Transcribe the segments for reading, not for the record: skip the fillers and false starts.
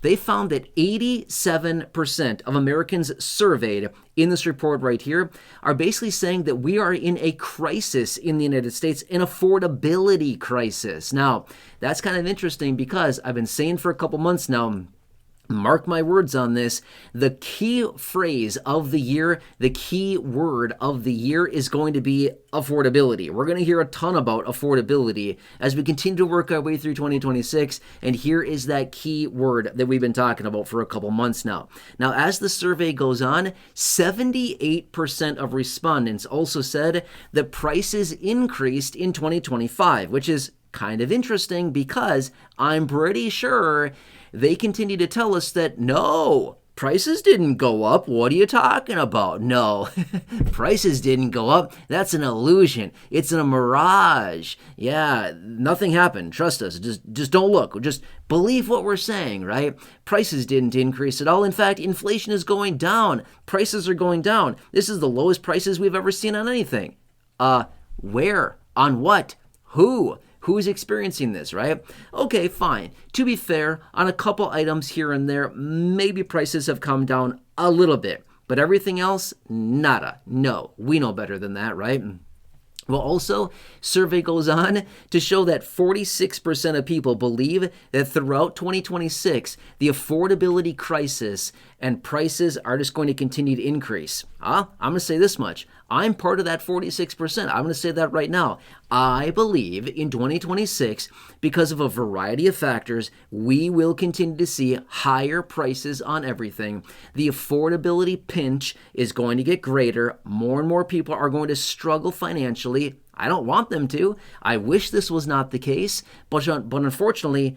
They found that 87% of Americans surveyed in this report right here are basically saying that we are in a crisis in the United States, an affordability crisis. Now, that's kind of interesting because I've been saying for a couple months now, mark my words on this, the key phrase of the year, the key word of the year is going to be affordability. We're going to hear a ton about affordability as we continue to work our way through 2026, and here is that key word that we've been talking about for a couple months now. Now, as the survey goes on, 78% of respondents also said that prices increased in 2025, which is kind of interesting because I'm pretty sure they continue to tell us that no, prices didn't go up. What are you talking about? No, prices didn't go up. That's an illusion. It's a mirage. Yeah, nothing happened. Trust us. Just don't look. Just believe what we're saying, right? Prices didn't increase at all. In fact, inflation is going down. Prices are going down. This is the lowest prices we've ever seen on anything. Where? On what? Who? Who's experiencing this, right? Okay, fine. To be fair, on a couple items here and there, maybe prices have come down a little bit, but everything else, nada. No, we know better than that, right? Well, also, survey goes on to show that 46% of people believe that throughout 2026, the affordability crisis and prices are just going to continue to increase. I'm going to say this much. I'm part of that 46%. I'm going to say that right now. I believe in 2026, because of a variety of factors, we will continue to see higher prices on everything. The affordability pinch is going to get greater. More and more people are going to struggle financially. I don't want them to. I wish this was not the case, but unfortunately,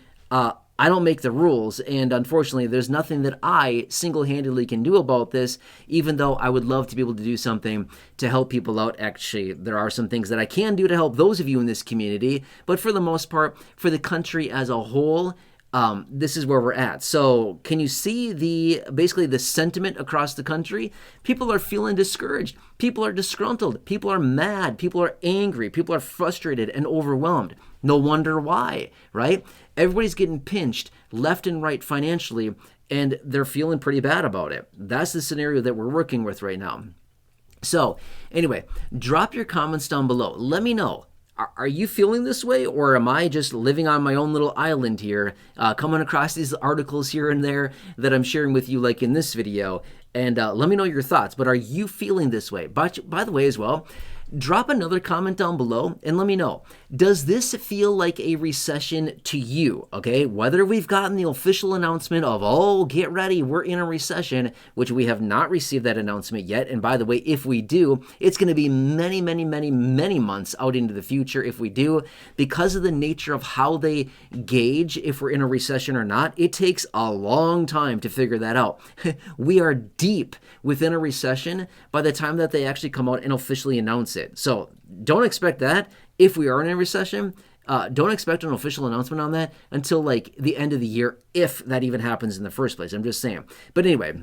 I don't make the rules, and unfortunately, there's nothing that I single-handedly can do about this, even though I would love to be able to do something to help people out. Actually, there are some things that I can do to help those of you in this community, but for the most part, for the country as a whole, this is where we're at. So can you see basically the sentiment across the country? People are feeling discouraged. People are disgruntled. People are mad. People are angry. People are frustrated and overwhelmed. No wonder why, right? Everybody's getting pinched left and right financially, and they're feeling pretty bad about it. That's the scenario that we're working with right now. So anyway, drop your comments down below. Let me know. Are you feeling this way, or am I just living on my own little island here, coming across these articles here and there that I'm sharing with you, like in this video? And let me know your thoughts. But are you feeling this way? By the way, as well, drop another comment down below and let me know. Does this feel like a recession to you? Okay, whether we've gotten the official announcement of, oh, get ready, we're in a recession, which we have not received that announcement yet. And by the way, if we do, it's going to be many, many, many, many months out into the future if we do, because of the nature of how they gauge if we're in a recession or not. It takes a long time to figure that out. We are deep within a recession by the time that they actually come out and officially announce it. So don't expect that. If we are in a recession, don't expect an official announcement on that until like the end of the year, if that even happens in the first place. I'm just saying. But anyway,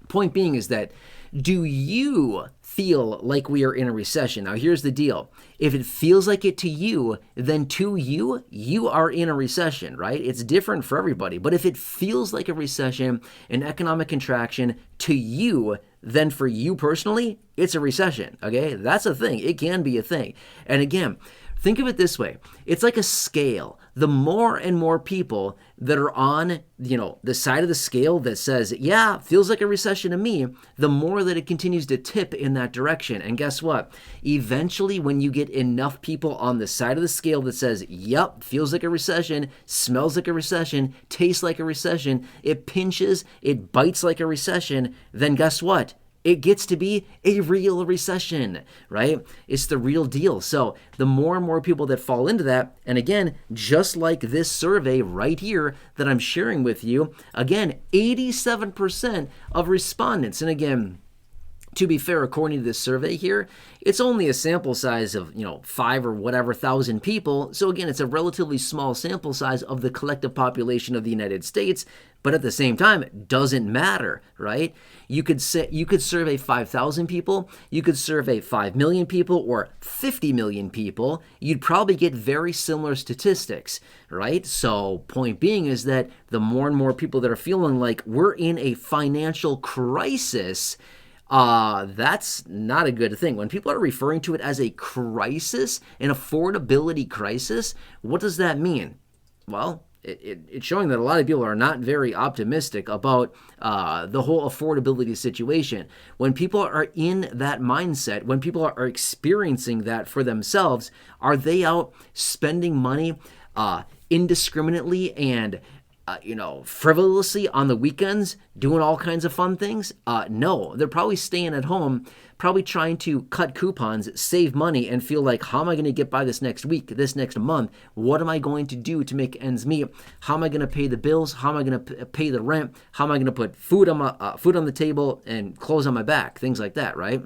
point being is that, do you feel like we are in a recession? Now, here's the deal. If it feels like it to you, then to you, you are in a recession, right? It's different for everybody. But if it feels like a recession, an economic contraction to you, then for you personally, it's a recession, okay? That's a thing. It can be a thing. And again, think of it this way. It's like a scale. The more and more people that are on, the side of the scale that says, yeah, feels like a recession to me, the more that it continues to tip in that direction. And guess what? Eventually, when you get enough people on the side of the scale that says, yep, feels like a recession, smells like a recession, tastes like a recession, it pinches, it bites like a recession, then guess what? It gets to be a real recession, right? It's the real deal. So the more and more people that fall into that, and again, just like this survey right here that I'm sharing with you, again, 87% of respondents, and again, To be fair, according to this survey here, it's only a sample size of, 5 or whatever thousand people. So again, it's a relatively small sample size of the collective population of the United States, but at the same time, it doesn't matter, right? You could survey 5,000 people, you could survey 5 million people or 50 million people. You'd probably get very similar statistics, right? So point being is that the more and more people that are feeling like we're in a financial crisis, that's not a good thing. When people are referring to it as a crisis, an affordability crisis, what does that mean? Well, it's showing that a lot of people are not very optimistic about the whole affordability situation. When people are in that mindset, when people are experiencing that for themselves, are they out spending money indiscriminately and frivolously on the weekends, doing all kinds of fun things? No, they're probably staying at home, probably trying to cut coupons, save money, and feel like, how am I going to get by this next week, this next month? What am I going to do to make ends meet? How am I going to pay the bills? How am I going to pay the rent? How am I going to put food on the table and clothes on my back? Things like that, right?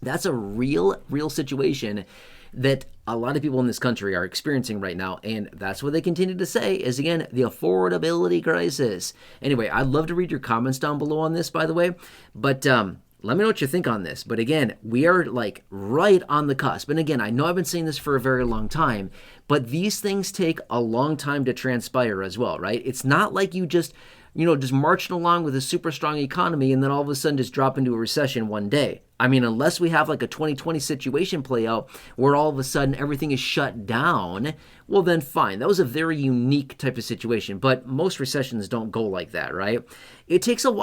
That's a real situation that a lot of people in this country are experiencing right now, and that's what they continue to say is, again, the affordability crisis. Anyway, I'd love to read your comments down below on this, by the way, but let me know what you think on this. But again, we are like right on the cusp. And again, I know I've been saying this for a very long time, but these things take a long time to transpire as well, right? It's not like you just marching along with a super strong economy and then all of a sudden just drop into a recession one day. I mean, unless we have like a 2020 situation play out where all of a sudden everything is shut down, well then fine. That was a very unique type of situation, but most recessions don't go like that, right? It takes a while.